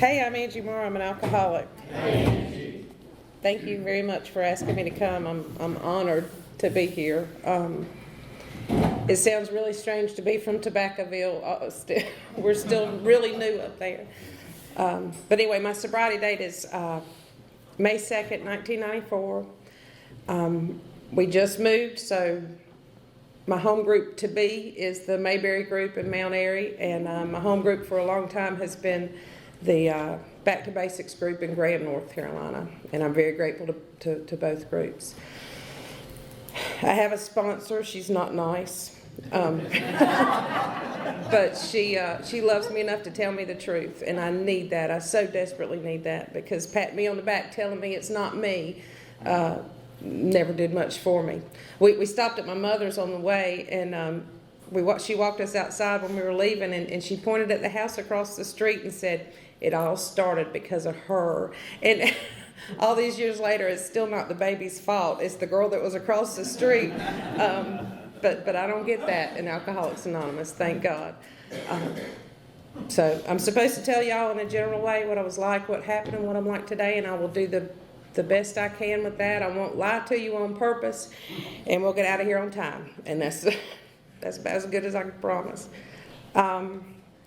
Hey, I'm Angie Moore. I'm an alcoholic. Thank you very much for asking me to come. I'm honored to be here. It sounds really strange to be from Tobaccoville. We're still really new up there. But anyway, my sobriety date is May 2nd, 1994. We just moved, so my home group to be is the Mayberry group in Mount Airy, and my home group for a long time has been the Back to Basics group in Graham, North Carolina, and I'm very grateful to both groups. I have a sponsor. She's not nice, but she loves me enough to tell me the truth, and I need that. I so desperately need that, because patting me on the back telling me it's not me never did much for me. We stopped at my mother's on the way, and she walked us outside when we were leaving, and she pointed at the house across the street and said, "It all started because of her." And all these years later, it's still not the baby's fault. It's the girl that was across the street. But I don't get that in Alcoholics Anonymous, thank God. So I'm supposed to tell y'all in a general way what I was like, what happened, and what I'm like today, and I will do the best I can with that. I won't lie to you on purpose, and we'll get out of here on time. And that's about as good as I can promise.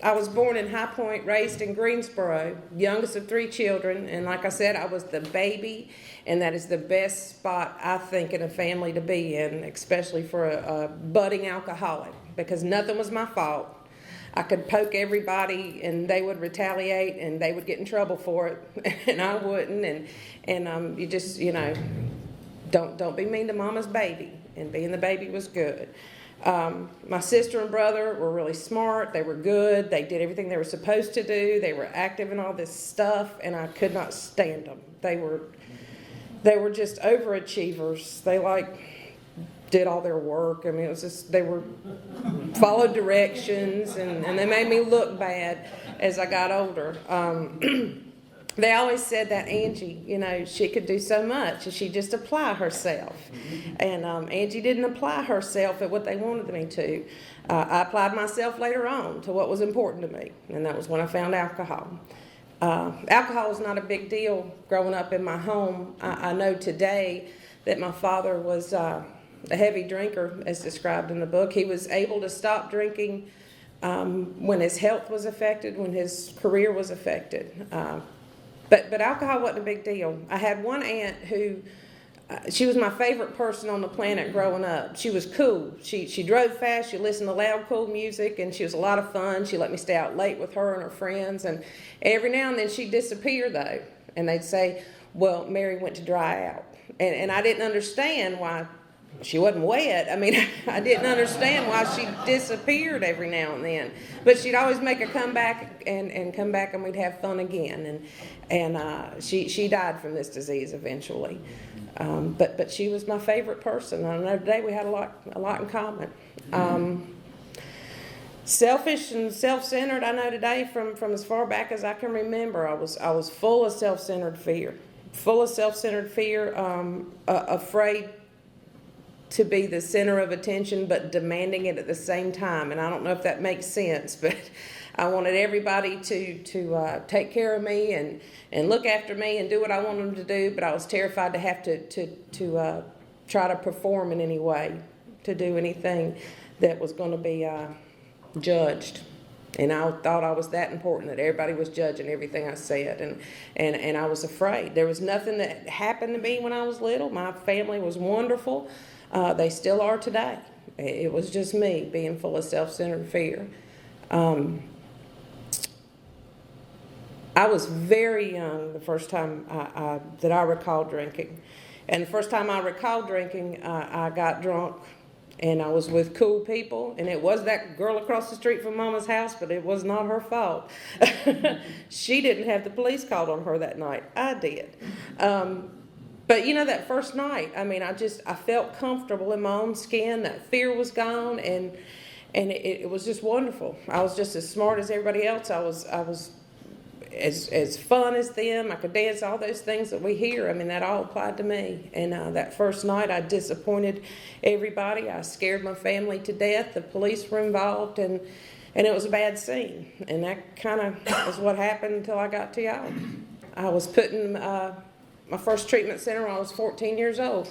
I was born in High Point, raised in Greensboro, youngest of 3 children, and like I said, I was the baby, and that is the best spot, I think, in a family to be in, especially for a budding alcoholic, because nothing was my fault. I could poke everybody, and they would retaliate, and they would get in trouble for it, and I wouldn't, and you just, don't be mean to mama's baby, and being the baby was good. My sister and brother were really smart. They were good. They did everything they were supposed to do. They were active in all this stuff, and I could not stand them. They were just overachievers. They did all their work. I mean, it was just, they followed directions, and they made me look bad as I got older. They always said that Angie, she could do so much if she just apply herself. And Angie didn't apply herself at what they wanted me to. I applied myself later on to what was important to me, and that was when I found alcohol. Alcohol was not a big deal growing up in my home. I know today that my father was a heavy drinker, as described in the book. He was able to stop drinking when his health was affected, when his career was affected. But alcohol wasn't a big deal. I had one aunt who, she was my favorite person on the planet growing up. She was cool. She drove fast. She listened to loud, cool music, and she was a lot of fun. She let me stay out late with her and her friends. And every now and then she'd disappear, though. And they'd say, well, Mary went to dry out. And I didn't understand why. She wasn't wet. I mean, I didn't understand why she disappeared every now and then. But she'd always make a comeback and come back, and we'd have fun again. And she died from this disease eventually. But she was my favorite person. I know today we had a lot in common. Selfish and self-centered, I know today from as far back as I can remember, I was full of self-centered fear. Afraid to be the center of attention, but demanding it at the same time. And I don't know if that makes sense, but I wanted everybody to take care of me and look after me and do what I wanted them to do, but I was terrified to have to try to perform in any way, to do anything that was going to be judged. And I thought I was that important that everybody was judging everything I said, and I was afraid. There was nothing that happened to me when I was little. My family was wonderful. They still are today. It was just me being full of self-centered fear. I was very young the first time that I recall drinking. And the first time I recalled drinking, I got drunk, and I was with cool people. And it was that girl across the street from Mama's house, but it was not her fault. She didn't have the police called on her that night. I did. But that first night, I mean, I felt comfortable in my own skin. That fear was gone, and it was just wonderful. I was just as smart as everybody else. I was as fun as them. I could dance, all those things that we hear. I mean, that all applied to me. And that first night, I disappointed everybody. I scared my family to death. The police were involved, and And it was a bad scene. And that kind of is what happened until I got to y'all. I was put in my first treatment center when I was 14 years old.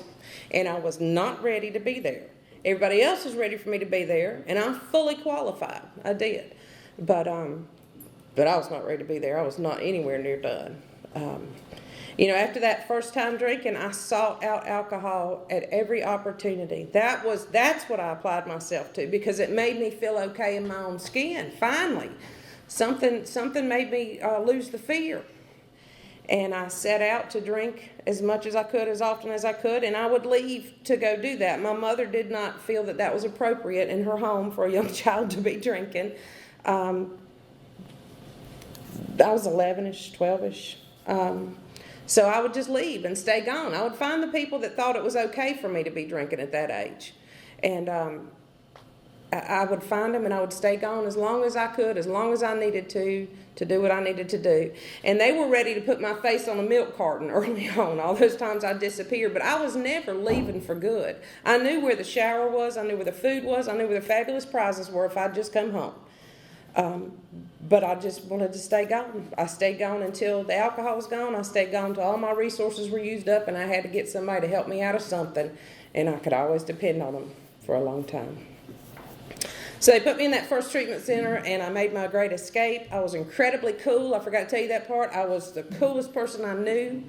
And I was not ready to be there. Everybody else was ready for me to be there, and I'm fully qualified. I did. But I was not ready to be there. I was not anywhere near done. After that first time drinking, I sought out alcohol at every opportunity. That's what I applied myself to, because it made me feel okay in my own skin. Finally, something made me lose the fear. And I set out to drink as much as I could, as often as I could, and I would leave to go do that. My mother did not feel that was appropriate in her home for a young child to be drinking. I was 11-ish, 12-ish. So I would just leave and stay gone. I would find the people that thought it was okay for me to be drinking at that age. And I would find them, and I would stay gone as long as I could, as long as I needed to do what I needed to do. And they were ready to put my face on a milk carton early on. All those times I disappeared, but I was never leaving for good. I knew where the shower was. I knew where the food was. I knew where the fabulous prizes were if I'd just come home. But I just wanted to stay gone. I stayed gone until the alcohol was gone. I stayed gone until all my resources were used up, and I had to get somebody to help me out of something, and I could always depend on them for a long time. So they put me in that first treatment center, and I made my great escape. I was incredibly cool. I forgot to tell you that part. I was the coolest person I knew.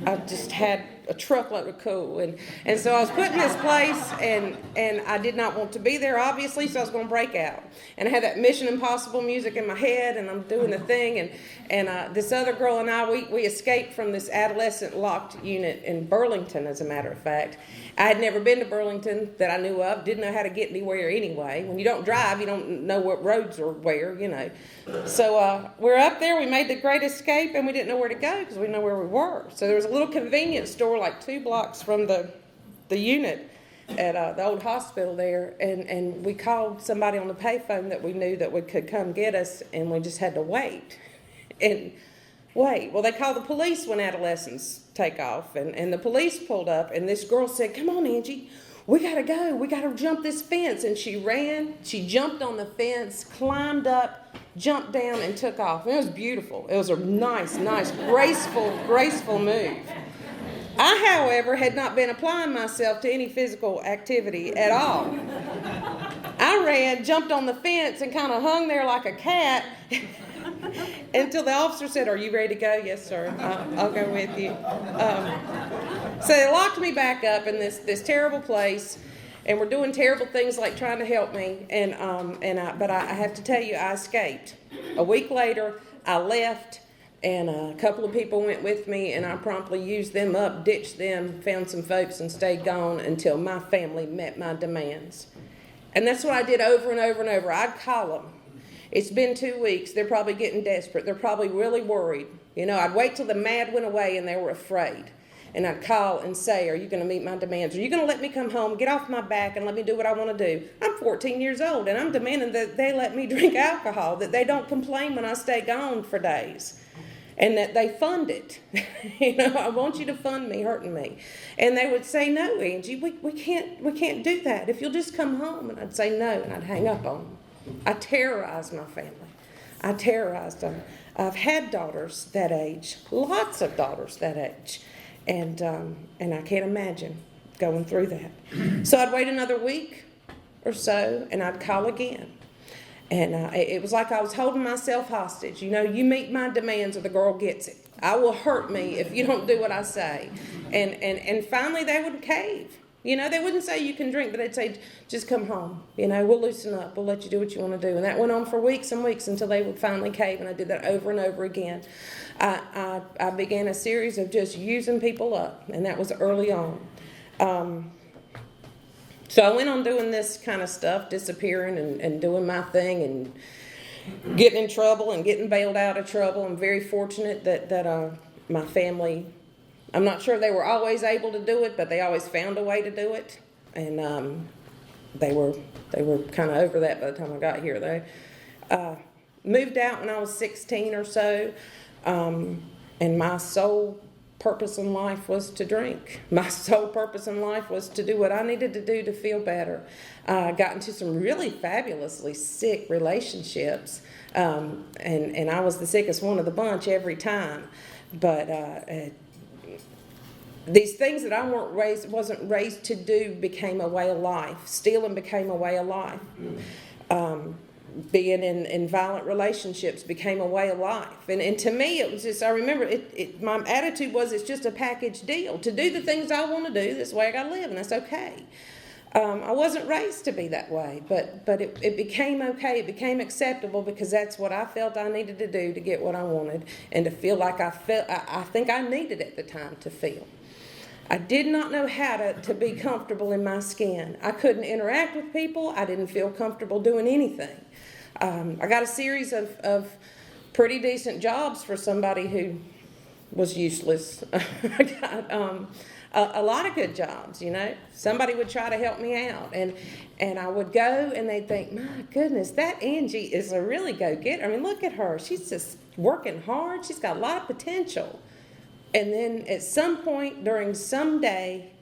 I just had a truckload of cool. And so I was put in this place, and I did not want to be there, obviously, so I was going to break out. And I had that Mission Impossible music in my head, and I'm doing the thing. And this other girl and I, we escaped from this adolescent locked unit in Burlington, as a matter of fact. I had never been to Burlington that I knew of, didn't know how to get anywhere anyway. When you don't drive, you don't know what roads are where. So we're up there, we made the great escape, and we didn't know where to go because we didn't know where we were. So there was a little convenience store like 2 blocks from the unit at the old hospital there, and we called somebody on the payphone that we knew that could come get us, and we just had to wait. Well, they call the police when adolescents take off, and the police pulled up, and this girl said, "Come on, Angie, we gotta go. We gotta jump this fence." And she ran, she jumped on the fence, climbed up, jumped down, and took off. And it was beautiful. It was a nice, graceful move. I, however, had not been applying myself to any physical activity at all. I ran, jumped on the fence, and kind of hung there like a cat until the officer said, "Are you ready to go?" "Yes, sir. I'll go with you." So they locked me back up in this terrible place, and were doing terrible things like trying to help me. But I have to tell you, I escaped. A week later, I left, and a couple of people went with me, and I promptly used them up, ditched them, found some folks, and stayed gone until my family met my demands. And that's what I did over and over and over. I'd call them. It's been 2 weeks. They're probably getting desperate. They're probably really worried. I'd wait till the mad went away and they were afraid. And I'd call and say, "Are you going to meet my demands? Are you going to let me come home, get off my back, and let me do what I want to do?" I'm 14 years old, and I'm demanding that they let me drink alcohol, that they don't complain when I stay gone for days, and that they fund it. "I want you to fund me hurting me." And they would say, "No, Angie, we can't do that. If you'll just come home." And I'd say no, and I'd hang up on them. I terrorized my family. I terrorized them. I've had daughters that age, lots of daughters that age, and I can't imagine going through that. So I'd wait another week or so, and I'd call again. And it was like I was holding myself hostage. You meet my demands or the girl gets it. I will hurt me if you don't do what I say. And finally they would cave. They wouldn't say you can drink, but they'd say, "Just come home. We'll loosen up. We'll let you do what you want to do." And that went on for weeks and weeks until they would finally cave, and I did that over and over again. I began a series of just using people up, and that was early on. So I went on doing this kind of stuff, disappearing and doing my thing and getting in trouble and getting bailed out of trouble. I'm very fortunate that my family, I'm not sure they were always able to do it, but they always found a way to do it. And they were kind of over that by the time I got here. They moved out when I was 16 or so, and my sole purpose in life was to drink. My sole purpose in life was to do what I needed to do to feel better. I got into some really fabulously sick relationships, and I was the sickest one of the bunch every time. But these things that I wasn't raised to do became a way of life. Stealing became a way of life. Being in violent relationships became a way of life. And to me, it was just, I remember, my attitude was, it's just a package deal. To do the things I want to do, this way I got to live, and that's okay. I wasn't raised to be that way, but it became okay. It became acceptable because that's what I felt I needed to do to get what I wanted and to feel like I think I needed at the time to feel. I did not know how to be comfortable in my skin. I couldn't interact with people. I didn't feel comfortable doing anything. I got a series of pretty decent jobs for somebody who was useless. I got a lot of good jobs, you know. Somebody would try to help me out, and I would go, and they'd think, my goodness, that Angie is a really go-getter. I mean, look at her. She's just working hard. She's got a lot of potential. And then at some point during some day,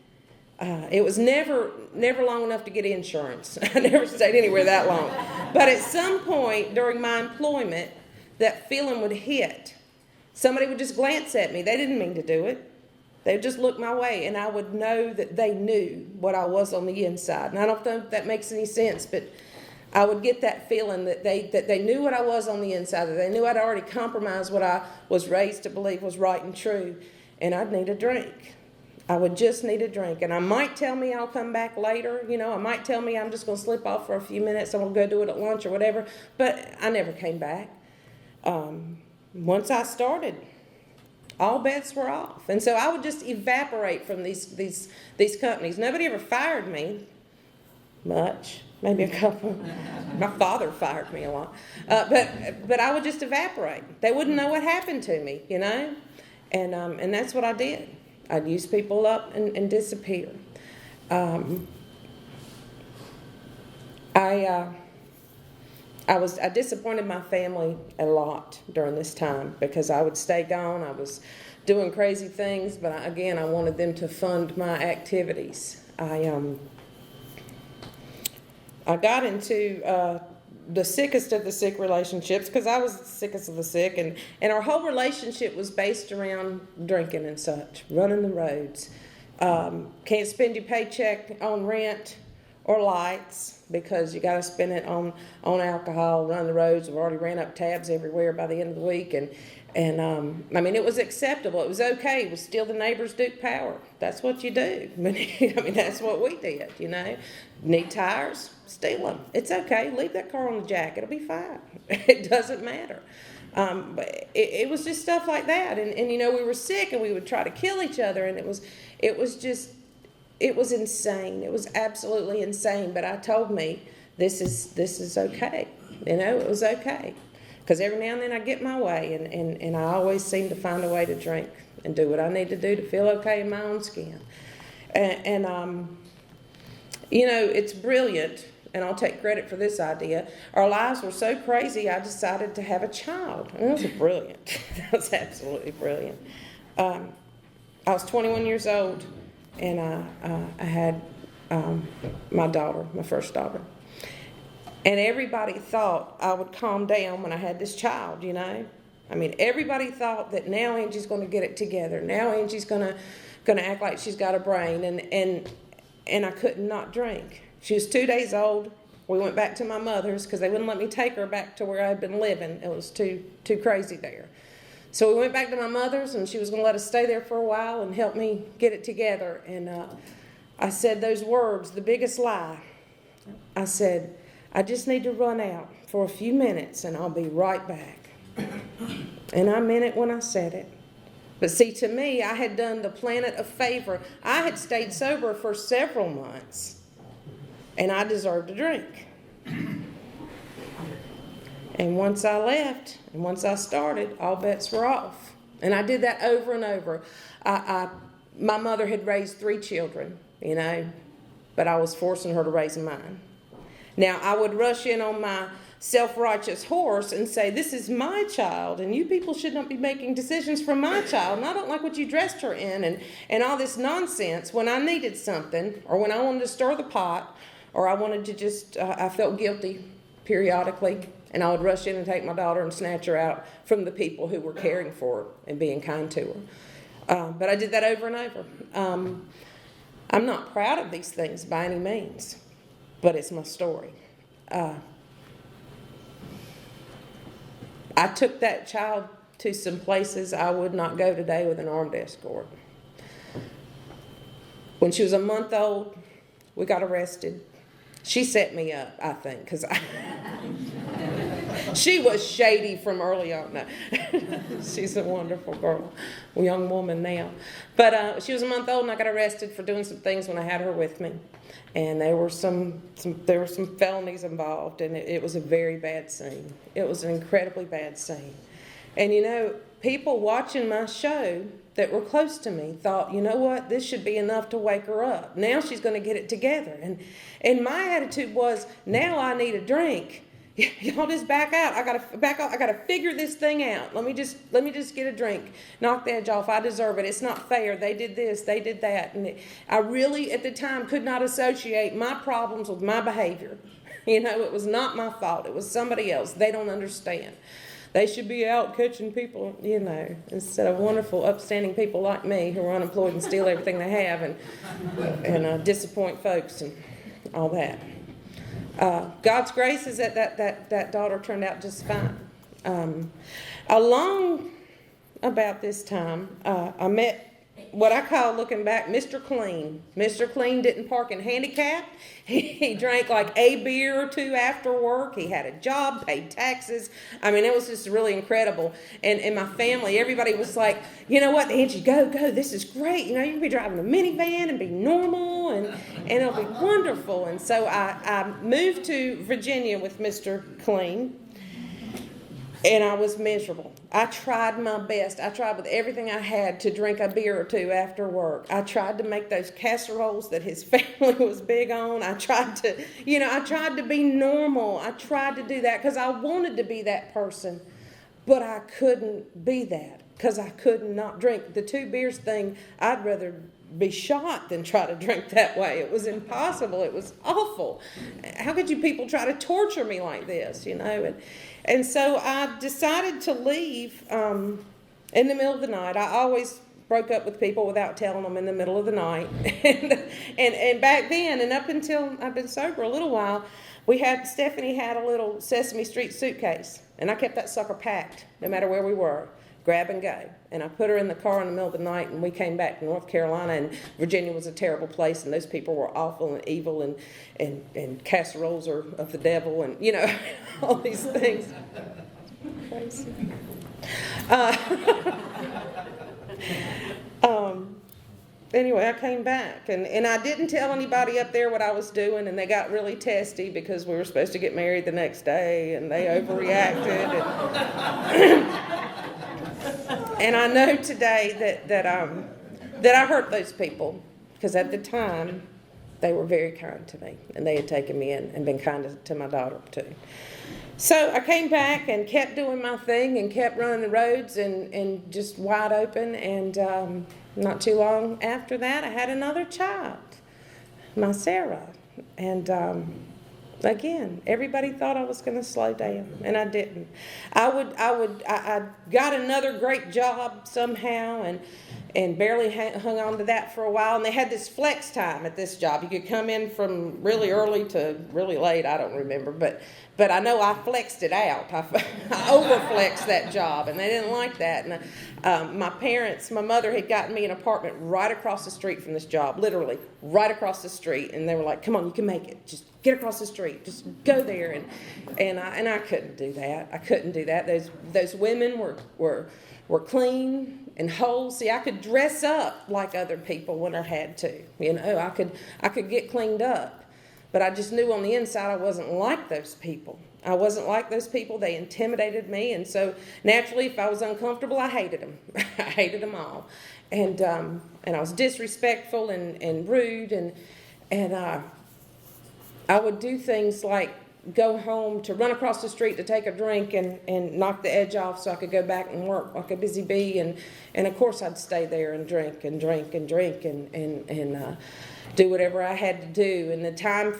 it was never long enough to get insurance. I never stayed anywhere that long. But at some point during my employment, that feeling would hit. Somebody would just glance at me. They didn't mean to do it. They would just look my way, and I would know that they knew what I was on the inside. And I don't think that makes any sense, but I would get that feeling that they knew what I was on the inside, that they knew I'd already compromised what I was raised to believe was right and true, and I'd need a drink. I would just need a drink. And I might tell me I'll come back later. You know, I might tell me I'm just going to slip off for a few minutes. I'm going to go do it at lunch or whatever. But I never came back. Once I started, all bets were off. And so I would just evaporate from these companies. Nobody ever fired me much. Maybe a couple. My father fired me a lot. But I would just evaporate. They wouldn't know what happened to me, you know. And that's what I did. I'd use people up and disappear. I disappointed my family a lot during this time because I would stay gone. I was doing crazy things, but I wanted them to fund my activities. I got into the sickest of the sick relationships because I was the sickest of the sick, and our whole relationship was based around drinking and such, running the roads. Can't spend your paycheck on rent or lights because you got to spend it on alcohol, run the roads. We've already ran up tabs everywhere by the end of the week, and I mean, it was acceptable. It was okay. It was steal the neighbor's Duke Power. That's what you do. I mean, that's what we did, you know. Need tires? Steal them. It's okay. Leave that car on the jack. It'll be fine. It doesn't matter. But it was just stuff like that. And you know, we were sick and we would try to kill each other. And it was insane. It was absolutely insane. But I told me, this is okay. You know, it was okay. Because every now and then I get my way. And I always seem to find a way to drink and do what I need to do to feel okay in my own skin. And you know, it's brilliant. And I'll take credit for this idea. Our lives were so crazy, I decided to have a child. And that was brilliant. That was absolutely brilliant. I was 21 years old, and I had my daughter, my first daughter. And everybody thought I would calm down when I had this child, you know. I mean, everybody thought that now Angie's going to get it together. Now Angie's going to act like she's got a brain. And I could not drink. She was 2 days old. We went back to my mother's because they wouldn't let me take her back to where I had been living. It was too crazy there. So we went back to my mother's, and she was going to let us stay there for a while and help me get it together. And I said those words, the biggest lie. I said, I just need to run out for a few minutes, and I'll be right back. And I meant it when I said it. But see, to me, I had done the planet a favor. I had stayed sober for several months. And I deserved a drink. And once I left, and once I started, all bets were off. And I did that over and over. My mother had raised 3 children, you know, but I was forcing her to raise mine. Now, I would rush in on self-righteous horse and say, this is my child, and you people should not be making decisions for my child, and I don't like what you dressed her in, and all this nonsense, when I needed something, or when I wanted to stir the pot, or I wanted to just, I felt guilty periodically, and I would rush in and take my daughter and snatch her out from the people who were caring for her and being kind to her. But I did that over and over. I'm not proud of these things by any means, but it's my story. I took that child to some places I would not go today with an armed escort. When she was a month old, we got arrested. She set me up, I think, because she was shady from early on. No. She's a wonderful girl, a young woman now. But she was a month old, and I got arrested for doing some things when I had her with me. And there were some felonies involved, and it was a very bad scene. It was an incredibly bad scene. And you know, people watching my show that were close to me thought, you know what, this should be enough to wake her up. Now she's going to get it together. And my attitude was, now I need a drink. Y'all just back out. I gotta back out. I gotta figure this thing out. Let me just get a drink. Knock the edge off. I deserve it. It's not fair. They did this. They did that. And I really, at the time, could not associate my problems with my behavior. You know, it was not my fault. It was somebody else. They don't understand. They should be out catching people, you know, instead of wonderful, upstanding people like me who are unemployed and steal everything they have and disappoint folks and all that. God's grace is that daughter turned out just fine. Along about this time, I met what I call, looking back, Mr. Clean. Mr. Clean didn't park in handicap. He drank like a beer or two after work. He had a job, paid taxes. I mean, it was just really incredible. And my family, everybody was like, you know what, Angie, go. This is great. You know, you can be driving a minivan and be normal, and it'll be wonderful. And so I moved to Virginia with Mr. Clean. And I was miserable. I tried my best. I tried with everything I had to drink a beer or two after work. I tried to make those casseroles that his family was big on. I tried to be normal. I tried to do that because I wanted to be that person. But I couldn't be that because I could not drink. The 2 beers thing, I'd rather be shot than try to drink that way. It was impossible. It was awful. How could you people try to torture me like this, you know? And so I decided to leave in the middle of the night. I always broke up with people without telling them in the middle of the night. and back then, and up until I've been sober a little while, Stephanie had a little Sesame Street suitcase. And I kept that sucker packed no matter where we were. Grab and go. And I put her in the car in the middle of the night, and we came back to North Carolina, and Virginia was a terrible place, and those people were awful and evil, and casseroles are of the devil, and, you know, all these things. Crazy. Anyway, I came back, and I didn't tell anybody up there what I was doing, and they got really testy because we were supposed to get married the next day, and they overreacted. And I know today that I hurt those people because at the time they were very kind to me, and they had taken me in and been kind to my daughter too. So I came back and kept doing my thing and kept running the roads and just wide open. And not too long after that, I had another child, my Sarah. And again, everybody thought I was going to slow down, and I didn't. I got another great job somehow, and barely hung on to that for a while. And they had this flex time at this job. You could come in from really early to really late. I don't remember, but I know I flexed it out. I overflexed that job, and they didn't like that. And my mother had gotten me an apartment right across the street from this job, literally right across the street. And they were like, "Come on, you can make it. Just get across the street. Just go there." And I couldn't do that. I couldn't do that. Those women were clean and whole. See, I could dress up like other people when I had to. You know, I could get cleaned up. But I just knew on the inside I wasn't like those people. I wasn't like those people. They intimidated me. And so naturally, if I was uncomfortable, I hated them. I hated them all. And I was disrespectful and rude. And I would do things like go home to run across the street to take a drink and knock the edge off so I could go back and work like a busy bee. And of course I'd stay there and drink and do whatever I had to do. And the time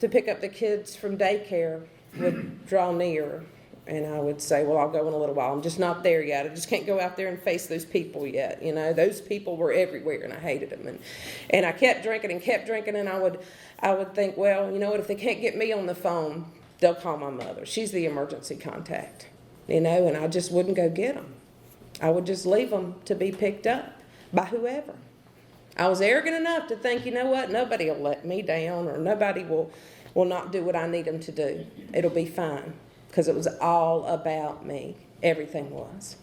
to pick up the kids from daycare would draw near. And I would say, well, I'll go in a little while. I'm just not there yet. I just can't go out there and face those people yet. You know, those people were everywhere, and I hated them. And I kept drinking, and I would think, well, you know what, if they can't get me on the phone, they'll call my mother. She's the emergency contact, you know, and I just wouldn't go get them. I would just leave them to be picked up by whoever. I was arrogant enough to think, you know what, nobody will let me down, or nobody will not do what I need them to do. It'll be fine. Because it was all about me. Everything was.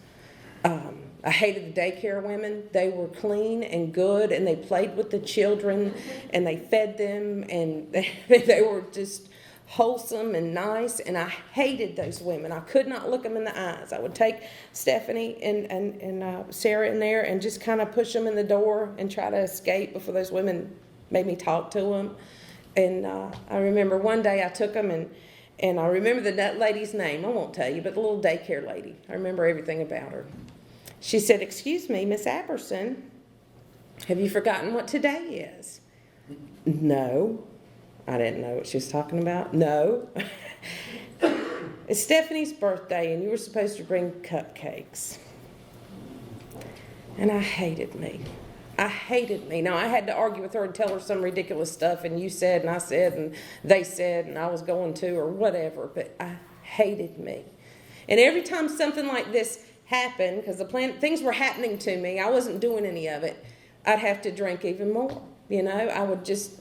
I hated the daycare women. They were clean and good, and they played with the children, and they fed them, and they were just wholesome and nice, and I hated those women. I could not look them in the eyes. I would take Stephanie and Sarah in there and just kind of push them in the door and try to escape before those women made me talk to them. And I remember one day I took them and I remember that lady's name. I won't tell you, but the little daycare lady. I remember everything about her. She said, "Excuse me, Miss Apperson, have you forgotten what today is?" No. I didn't know what she was talking about. No. It's Stephanie's birthday, and you were supposed to bring cupcakes. And I hated me. Now, I had to argue with her and tell her some ridiculous stuff, and you said, and I said, and they said, and I was going to, or whatever, but I hated me. And every time something like this happened, because things were happening to me, I wasn't doing any of it, I'd have to drink even more. You know,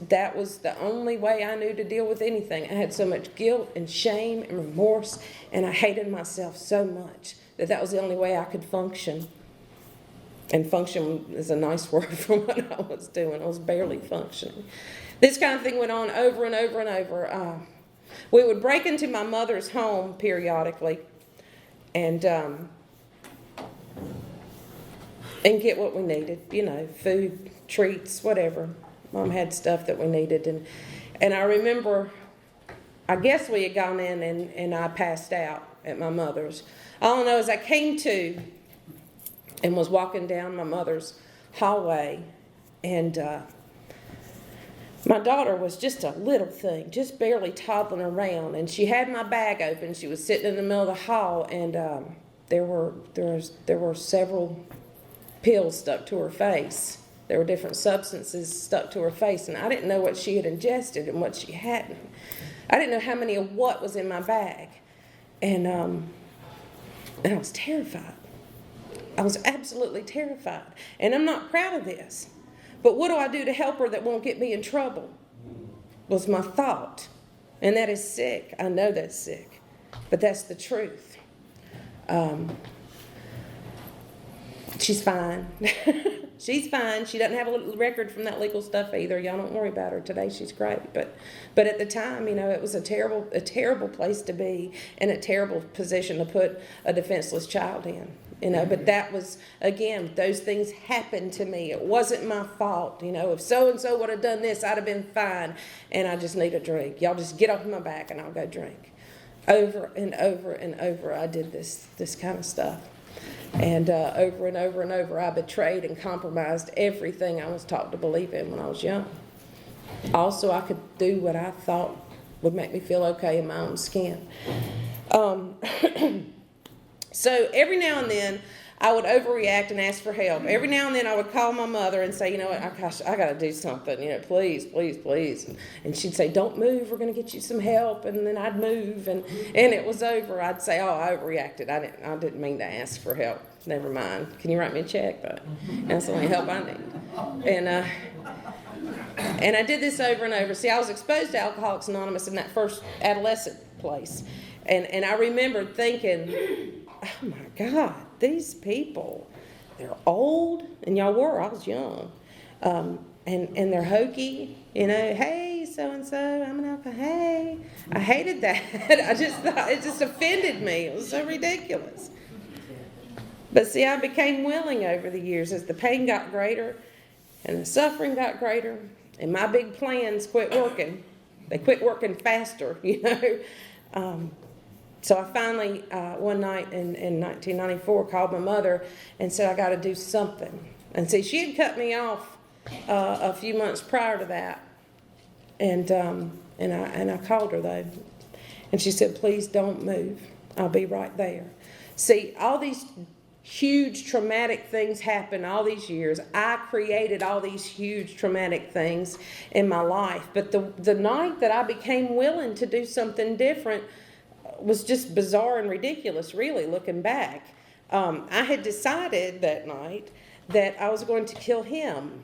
that was the only way I knew to deal with anything. I had so much guilt and shame and remorse, and I hated myself so much that was the only way I could function. And function is a nice word for what I was doing. I was barely functioning. This kind of thing went on over and over and over. We would break into my mother's home periodically and get what we needed. You know, food, treats, whatever. Mom had stuff that we needed. And I remember, I guess we had gone in and I passed out at my mother's. All I know is I came to and was walking down my mother's hallway, and my daughter was just a little thing, just barely toddling around, and she had my bag open. She was sitting in the middle of the hall, and there were several pills stuck to her face. There were different substances stuck to her face, and I didn't know what she had ingested and what she hadn't. I didn't know how many of what was in my bag, and I was terrified. I was absolutely terrified. And I'm not proud of this. But what do I do to help her that won't get me in trouble? Was my thought. And that is sick. I know that's sick. But that's the truth. She's fine. She's fine. She doesn't have a record from that legal stuff either. Y'all don't worry about her. Today she's great. But at the time, you know, it was a terrible place to be and a terrible position to put a defenseless child in. You know, but that was, again, those things happened to me. It wasn't my fault. You know, if so-and-so would have done this, I'd have been fine. And I just need a drink. Y'all just get off my back and I'll go drink. Over and over and over, I did this kind of stuff. And over and over and over, I betrayed and compromised everything I was taught to believe in when I was young. Also, I could do what I thought would make me feel okay in my own skin. So every now and then, I would overreact and ask for help. Every now and then, I would call my mother and say, you know what, gosh, I got to do something. You know, please, please, please. And she'd say, don't move. We're going to get you some help. And then I'd move, and it was over. I'd say, oh, I overreacted. I didn't mean to ask for help. Never mind. Can you write me a check? But that's the only help I need. And I did this over and over. See, I was exposed to Alcoholics Anonymous in that first adolescent place. And I remember thinking, oh my God, these people, they're old, and y'all were, I was young, and they're hokey, you know, hey, so-and-so, I'm an alcoholic, hey. I hated that. I just thought, it just offended me. It was so ridiculous. But see, I became willing over the years as the pain got greater and the suffering got greater and my big plans quit working. They quit working faster, So I finally, one night in 1994, called my mother and said, I got to do something. And see, she had cut me off a few months prior to that. And I called her, though. And she said, please don't move. I'll be right there. See, all these huge traumatic things happened all these years. I created all these huge traumatic things in my life. But the night that I became willing to do something different was just bizarre and ridiculous, really, looking back. I had decided that night that I was going to kill him,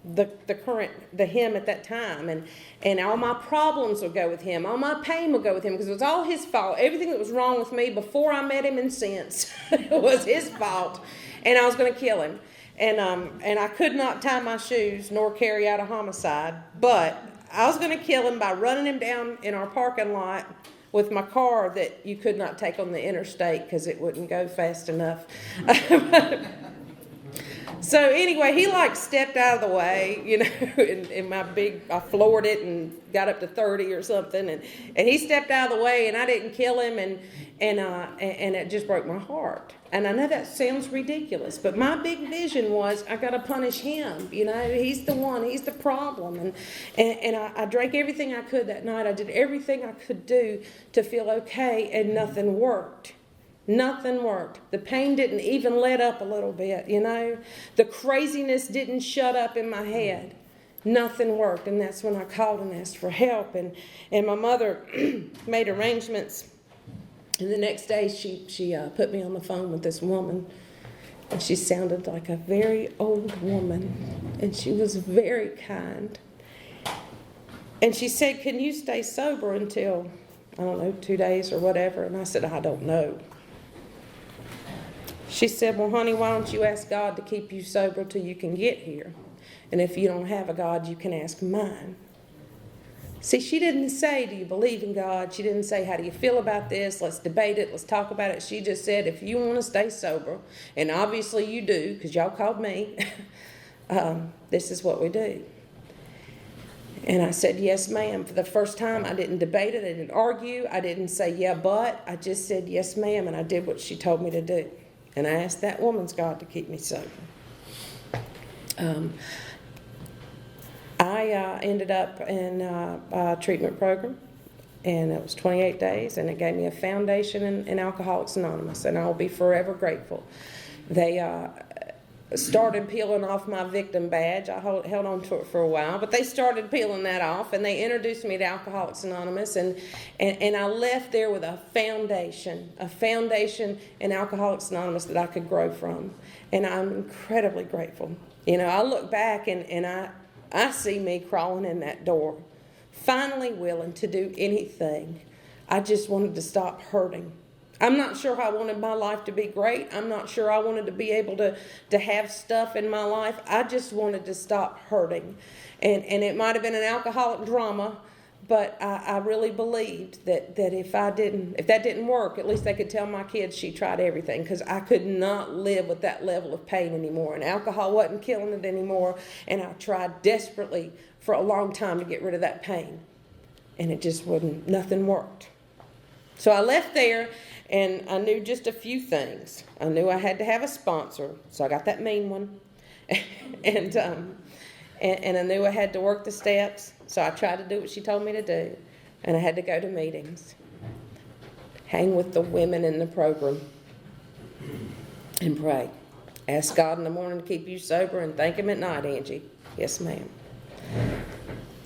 the him at that time, and all my problems would go with him, all my pain would go with him, because it was all his fault. Everything that was wrong with me before I met him and since was his fault, and I was going to kill him. And I could not tie my shoes nor carry out a homicide, but I was going to kill him by running him down in our parking lot with my car that you could not take on the interstate because it wouldn't go fast enough. So anyway, he stepped out of the way, in my I floored it and got up to 30 or something, and he stepped out of the way, and I didn't kill him, and it just broke my heart. And I know that sounds ridiculous, but my big vision was I got to punish him. He's the one, he's the problem, and I drank everything I could that night. I did everything I could do to feel okay, and nothing worked. Nothing worked. The pain didn't even let up a little bit, The craziness didn't shut up in my head. Nothing worked. And that's when I called and asked for help. And my mother made arrangements. And the next day she put me on the phone with this woman. And she sounded like a very old woman. And she was very kind. And she said, can you stay sober until, 2 days or whatever? And I said, I don't know. She said, well, honey, why don't you ask God to keep you sober till you can get here? And if you don't have a God, you can ask mine. See, she didn't say, do you believe in God? She didn't say, how do you feel about this? Let's debate it. Let's talk about it. She just said, if you want to stay sober, and obviously you do, because y'all called me, this is what we do. And I said, yes, ma'am. For the first time, I didn't debate it. I didn't argue. I didn't say, yeah, but. I just said, yes, ma'am, and I did what she told me to do. And I asked that woman's God to keep me sober. I ended up in a treatment program, and it was 28 days, and it gave me a foundation in Alcoholics Anonymous, and I will be forever grateful. They started peeling off my victim badge. I held on to it for a while, but they started peeling that off, and they introduced me to Alcoholics Anonymous, and I left there with a foundation in Alcoholics Anonymous that I could grow from, and I'm incredibly grateful. I look back, and I see me crawling in that door, finally willing to do anything. I just wanted to stop hurting. I'm not sure I wanted my life to be great. I'm not sure I wanted to be able to have stuff in my life. I just wanted to stop hurting. And it might have been an alcoholic drama, but I really believed that if that didn't work, at least they could tell my kids she tried everything, because I could not live with that level of pain anymore. And alcohol wasn't killing it anymore. And I tried desperately for a long time to get rid of that pain. And it just nothing worked. So I left there, and I knew just a few things. I knew I had to have a sponsor, so I got that mean one. and I knew I had to work the steps, so I tried to do what she told me to do. And I had to go to meetings, hang with the women in the program, and pray. Ask God in the morning to keep you sober, and thank Him at night, Angie. Yes, ma'am.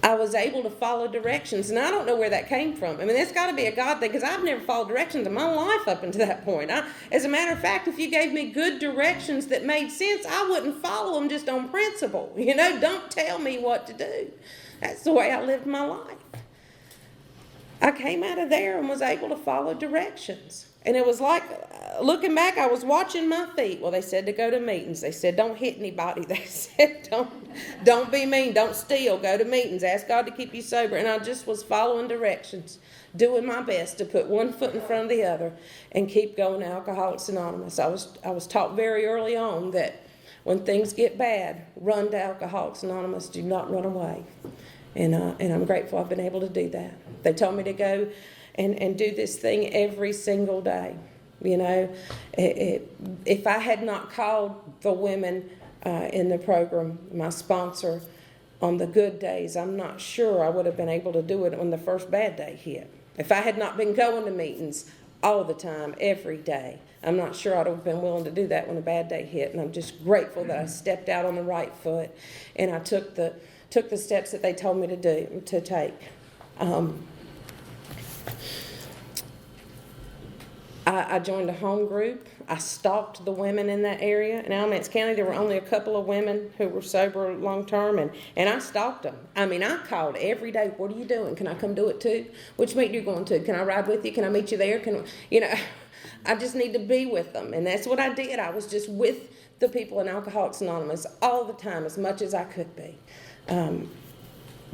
I was able to follow directions, and I don't know where that came from. I mean, that's got to be a God thing, because I've never followed directions in my life up until that point. As a matter of fact, if you gave me good directions that made sense, I wouldn't follow them just on principle. Don't tell me what to do. That's the way I lived my life. I came out of there and was able to follow directions. And it was like, looking back, I was watching my feet. Well, they said to go to meetings. They said, don't hit anybody. They said, don't be mean. Don't steal. Go to meetings. Ask God to keep you sober. And I just was following directions, doing my best to put one foot in front of the other and keep going to Alcoholics Anonymous. I was taught very early on that when things get bad, run to Alcoholics Anonymous. Do not run away. And I'm grateful I've been able to do that. They told me to go and do this thing every single day. You know, if I had not called the women in the program, my sponsor, on the good days, I'm not sure I would have been able to do it when the first bad day hit. If I had not been going to meetings all the time, every day, I'm not sure I'd have been willing to do that when a bad day hit. And I'm just grateful that I stepped out on the right foot and I took the steps that they told me to take. I joined a home group. I stalked the women in that area. In Alamance County, there were only a couple of women who were sober long-term, and I stalked them. I mean, I called every day, what are you doing? Can I come do it too? Which meeting are you going to? Can I ride with you? Can I meet you there? I just need to be with them. And that's what I did. I was just with the people in Alcoholics Anonymous all the time, as much as I could be.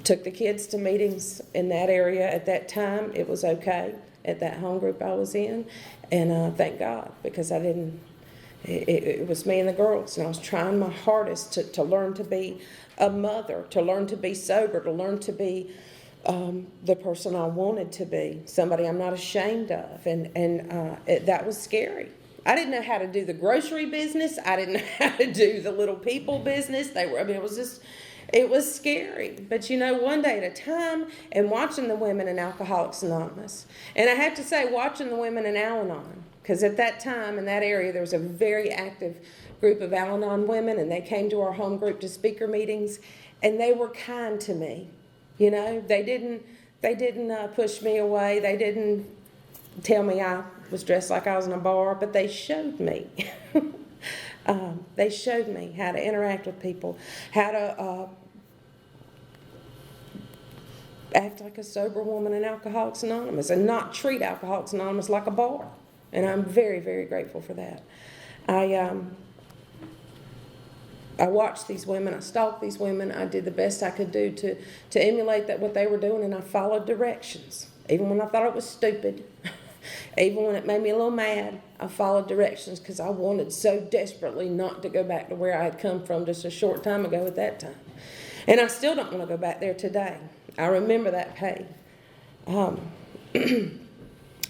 Took the kids to meetings in that area at that time. It was okay at that home group I was in. And thank God, because it was me and the girls, and I was trying my hardest to learn to be a mother, to learn to be sober, to learn to be the person I wanted to be, somebody I'm not ashamed of. And that was scary. I didn't know how to do the grocery business. I didn't know how to do the little people business. It was scary. But one day at a time, and watching the women in Alcoholics Anonymous. And I have to say, watching the women in Al-Anon, because at that time in that area, there was a very active group of Al-Anon women, and they came to our home group to speaker meetings, and they were kind to me. They didn't push me away. They didn't tell me I was dressed like I was in a bar, but they showed me. They showed me how to interact with people, how to act like a sober woman in Alcoholics Anonymous and not treat Alcoholics Anonymous like a bar. And I'm very, very grateful for that. I watched these women. I stalked these women. I did the best I could do to emulate what they were doing, and I followed directions. Even when I thought it was stupid, even when it made me a little mad, I followed directions because I wanted so desperately not to go back to where I had come from just a short time ago at that time. And I still don't want to go back there today. I remember that pain.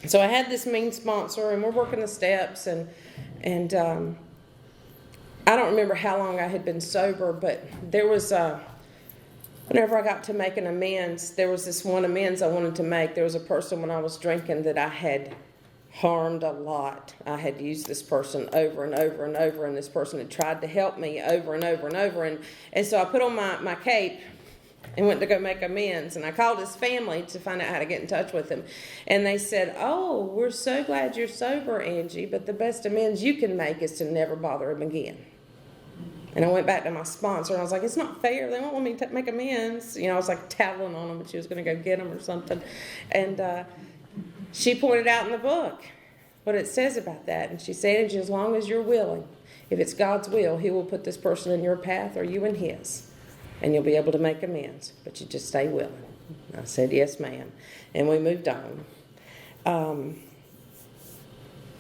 So I had this mean sponsor, and we're working the steps, and I don't remember how long I had been sober, but there was whenever I got to making amends, there was this one amends I wanted to make. There was a person when I was drinking that I had harmed a lot. I had used this person over and over and over, and this person had tried to help me over and over and over. And so I put on my cape and went to go make amends. And I called his family to find out how to get in touch with him. And they said, "Oh, we're so glad you're sober, Angie, but the best amends you can make is to never bother him again." And I went back to my sponsor, and I was like, "It's not fair. They won't want me to make amends." I was like tattling on them, but she was going to go get them or something. And she pointed out in the book what it says about that. And she said, "Angie, as long as you're willing, if it's God's will, He will put this person in your path or you in His. And you'll be able to make amends, but you just stay willing." I said, "Yes, ma'am." And we moved on.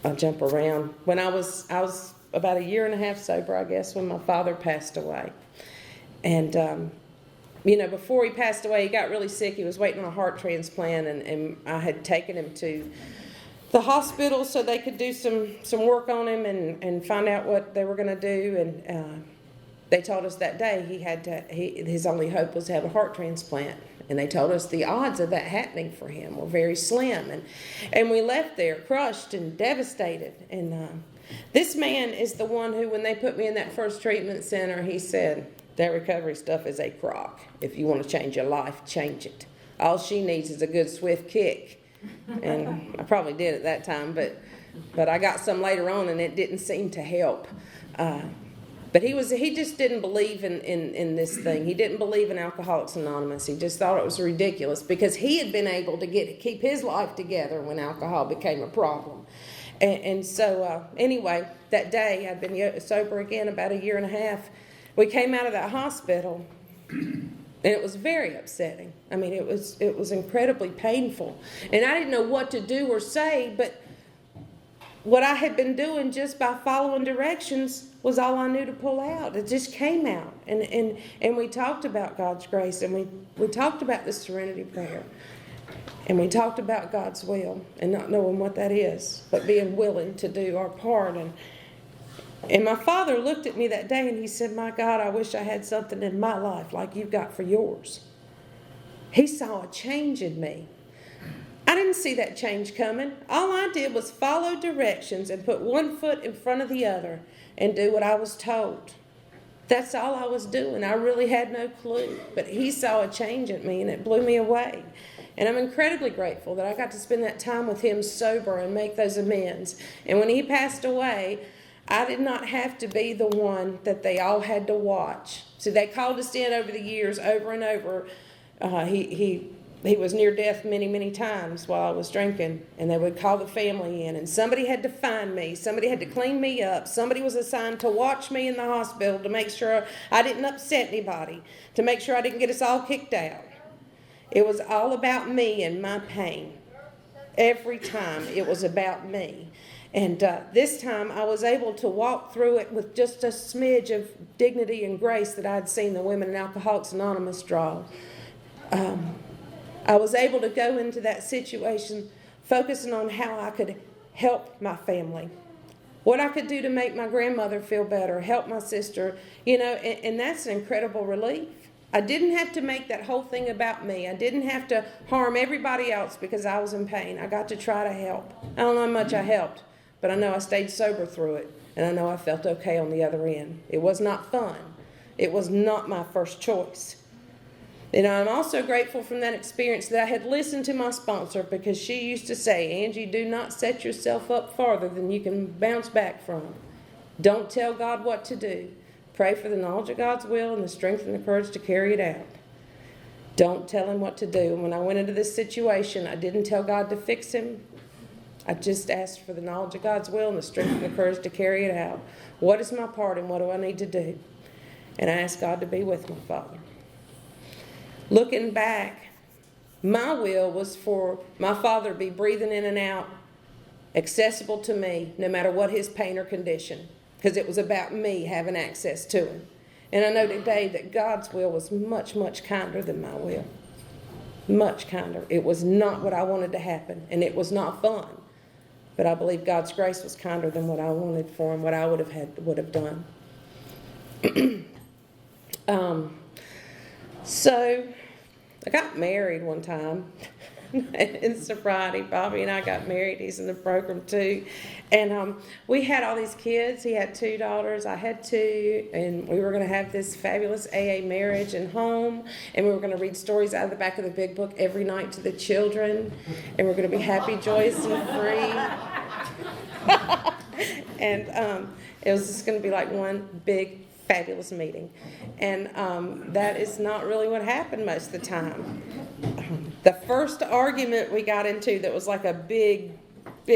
I'll jump around. When I was about a year and a half sober, I guess, when my father passed away. And, before he passed away, he got really sick. He was waiting on a heart transplant, and I had taken him to the hospital so they could do some work on him and find out what they were going to do. And they told us that day his only hope was to have a heart transplant. And they told us the odds of that happening for him were very slim. And we left there crushed and devastated. And this man is the one who, when they put me in that first treatment center, he said, "That recovery stuff is a crock. If you want to change your life, change it. All she needs is a good swift kick." And I probably did at that time, but I got some later on, and it didn't seem to help. But he just didn't believe in this thing. He didn't believe in Alcoholics Anonymous. He just thought it was ridiculous because he had been able to keep his life together when alcohol became a problem. And so anyway, that day I'd been sober again about a year and a half. We came out of that hospital, and it was very upsetting. I mean, it was incredibly painful, and I didn't know what to do or say, but what I had been doing just by following directions was all I knew to pull out. It just came out. And we talked about God's grace, and we talked about the serenity prayer. And we talked about God's will and not knowing what that is, but being willing to do our part. And my father looked at me that day and he said, "My God, I wish I had something in my life like you've got for yours." He saw a change in me. I didn't see that change coming. All I did was follow directions and put one foot in front of the other and do what I was told. That's all I was doing. I really had no clue. But he saw a change in me and it blew me away. And I'm incredibly grateful that I got to spend that time with him sober and make those amends. And when he passed away, I did not have to be the one that they all had to watch. So they called us in over the years, over and over. He was near death many, many times while I was drinking, and they would call the family in, and somebody had to find me. Somebody had to clean me up. Somebody was assigned to watch me in the hospital to make sure I didn't upset anybody, to make sure I didn't get us all kicked out. It was all about me and my pain. Every time it was about me. And this time I was able to walk through it with just a smidge of dignity and grace that I'd seen the Women in Alcoholics Anonymous draw. I was able to go into that situation focusing on how I could help my family, what I could do to make my grandmother feel better, help my sister, and that's an incredible relief. I didn't have to make that whole thing about me. I didn't have to harm everybody else because I was in pain. I got to try to help. I don't know how much I helped, but I know I stayed sober through it, and I know I felt okay on the other end. It was not fun. It was not my first choice. And I'm also grateful from that experience that I had listened to my sponsor, because she used to say, "Angie, do not set yourself up farther than you can bounce back from. Don't tell God what to do. Pray for the knowledge of God's will and the strength and the courage to carry it out. Don't tell him what to do." And when I went into this situation, I didn't tell God to fix him. I just asked for the knowledge of God's will and the strength and the courage to carry it out. What is my part and what do I need to do? And I asked God to be with my father. Looking back, my will was for my father to be breathing in and out, accessible to me, no matter what his pain or condition, because it was about me having access to him. And I know today that God's will was much, much kinder than my will. Much kinder. It was not what I wanted to happen, and it was not fun. But I believe God's grace was kinder than what I wanted for him, what I would have done. So I got married one time in sobriety. Bobby and I got married. He's in the program too. And we had all these kids. He had 2 daughters. I had 2. And we were going to have this fabulous AA marriage and home. And we were going to read stories out of the back of the big book every night to the children. And we're going to be happy, joyous, and free. And it was just going to be like one big fabulous meeting. And that is not really what happened most of the time. The first argument we got into that was like a big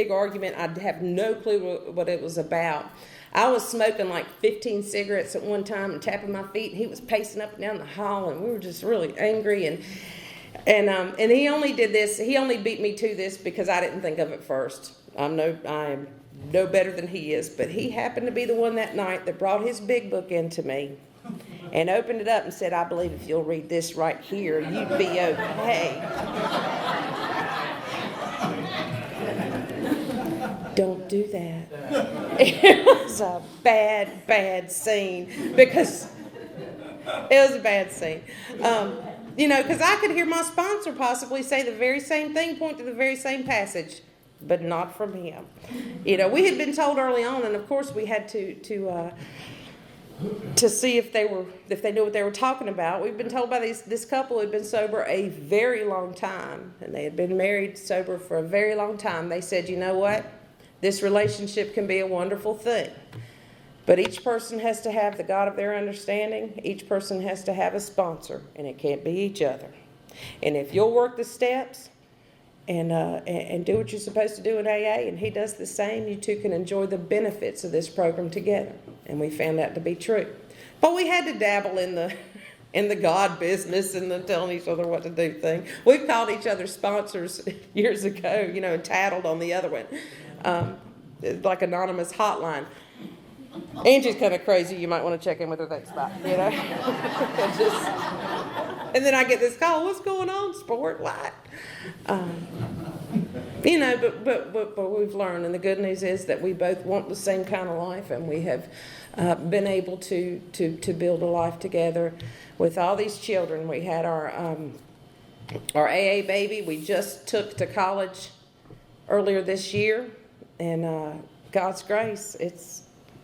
argument, I have no clue what it was about. I was smoking like 15 cigarettes at one time and tapping my feet, and he was pacing up and down the hall, and we were just really angry. And he only did this, he only beat me to this because I didn't think of it first. I am no better than he is, but he happened to be the one that night that brought his big book into me and opened it up and said, "I believe if you'll read this right here, you'd be okay." Don't do that. It was a bad scene, because it was a bad scene. Because I could hear my sponsor possibly say the very same thing, point to the very same passage, but not from him. We had been told early on, and of course we had to see if they knew what they were talking about. We've been told by this couple who had been sober a very long time, and they had been married sober for a very long time. They said, "You know what? This relationship can be a wonderful thing, but each person has to have the God of their understanding. Each person has to have a sponsor, and it can't be each other. And if you'll work the steps and do what you're supposed to do in AA, and he does the same, you two can enjoy the benefits of this program together." And we found that to be true. But we had to dabble in the God business and the telling each other what to do thing. We've called each other sponsors years ago, and tattled on the other one. like anonymous hotline. Angie's kind of crazy. You might want to check in with her that spot, you know. And then I get this call. What's going on, sport? What? You know, but we've learned, and the good news is that we both want the same kind of life, and we have been able to build a life together with all these children. We had our AA baby. We just took to college earlier this year, and God's grace. It's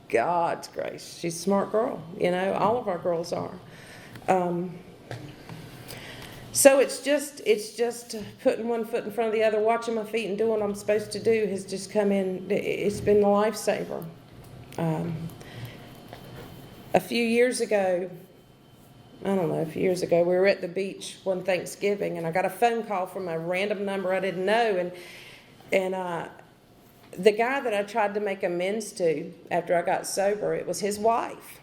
God's grace. She's a smart girl. You know, all of our girls are. So it's just putting one foot in front of the other, watching my feet and doing what I'm supposed to do has just come in. It's been a lifesaver. A few years ago, we were at the beach one Thanksgiving, and I got a phone call from a random number I didn't know, and the guy that I tried to make amends to after I got sober, it was his wife.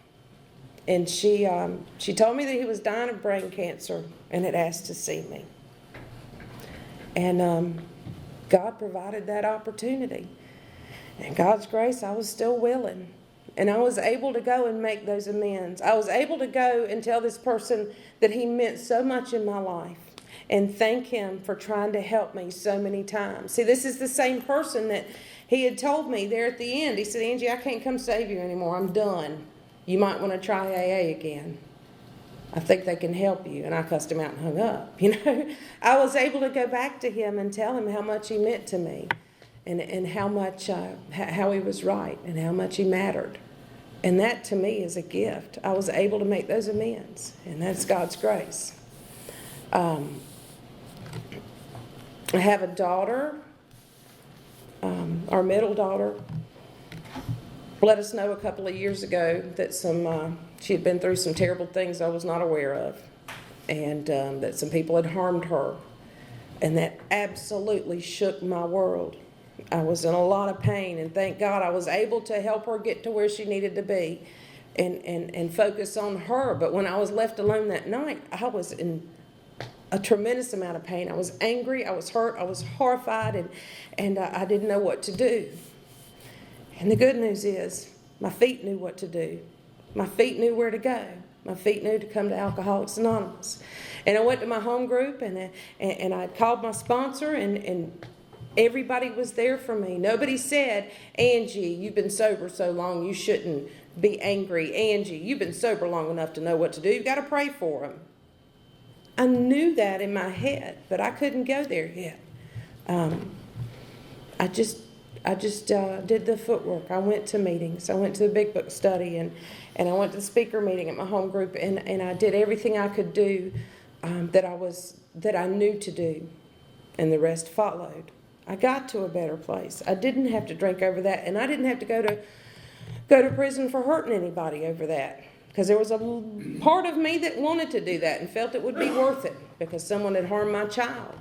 And she told me that he was dying of brain cancer and had asked to see me. And God provided that opportunity. And God's grace, I was still willing. And I was able to go and make those amends. I was able to go and tell this person that he meant so much in my life and thank him for trying to help me so many times. See, this is the same person that he had told me there at the end. He said, Angie, I can't come save you anymore. I'm done. You might want to try AA again. I think they can help you. And I cussed him out and hung up. You know, I was able to go back to him and tell him how much he meant to me, and how much how he was right and how much he mattered. And that to me is a gift. I was able to make those amends, and that's God's grace. I have a daughter. Our middle daughter let us know a couple of years ago that she had been through some terrible things I was not aware of, and that some people had harmed her, and that absolutely shook my world. I was in a lot of pain, and thank God I was able to help her get to where she needed to be and focus on her. But when I was left alone that night, I was in a tremendous amount of pain. I was angry, I was hurt, I was horrified, and I didn't know what to do. And the good news is, my feet knew what to do. My feet knew where to go. My feet knew to come to Alcoholics Anonymous. And I went to my home group, and I called my sponsor, and everybody was there for me. Nobody said, Angie, you've been sober so long, you shouldn't be angry. Angie, you've been sober long enough to know what to do. You've got to pray for them. I knew that in my head, but I couldn't go there yet. I just did the footwork. I went to meetings. I went to the Big Book study, and I went to the speaker meeting at my home group, and I did everything I could do that I knew to do, and the rest followed. I got to a better place. I didn't have to drink over that, and I didn't have to go to prison for hurting anybody over that, because there was a part of me that wanted to do that and felt it would be worth it because someone had harmed my child.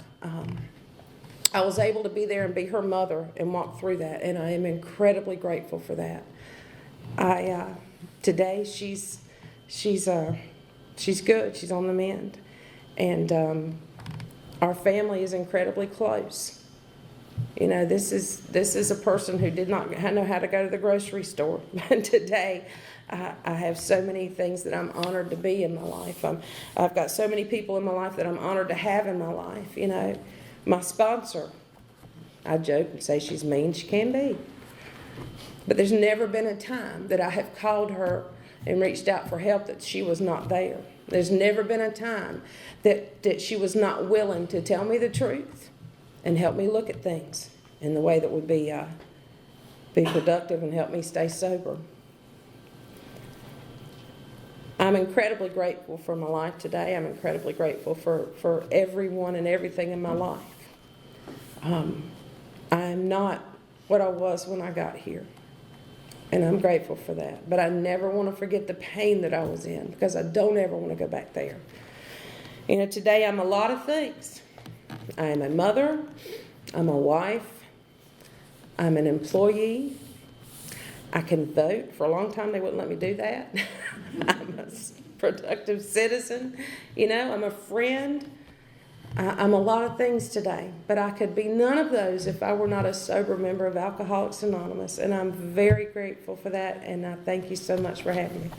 I was able to be there and be her mother and walk through that, and I am incredibly grateful for that. Today she's good. She's on the mend, and our family is incredibly close. You know, this is a person who did not know how to go to the grocery store. And today, I have so many things that I'm honored to be in my life. I've got so many people in my life that I'm honored to have in my life. You know, my sponsor, I joke and say she's mean. She can be. But there's never been a time that I have called her and reached out for help that she was not there. There's never been a time that she was not willing to tell me the truth and help me look at things in the way that would be productive and help me stay sober. I'm incredibly grateful for my life today. I'm incredibly grateful for everyone and everything in my life. I'm not what I was when I got here, and I'm grateful for that. But I never want to forget the pain that I was in, because I don't ever want to go back there. You know, today I'm a lot of things. I am a mother, I'm a wife, I'm an employee, I can vote. For a long time they wouldn't let me do that. I'm a productive citizen, you know, I'm a friend. I'm a lot of things today, but I could be none of those if I were not a sober member of Alcoholics Anonymous, and I'm very grateful for that, and I thank you so much for having me.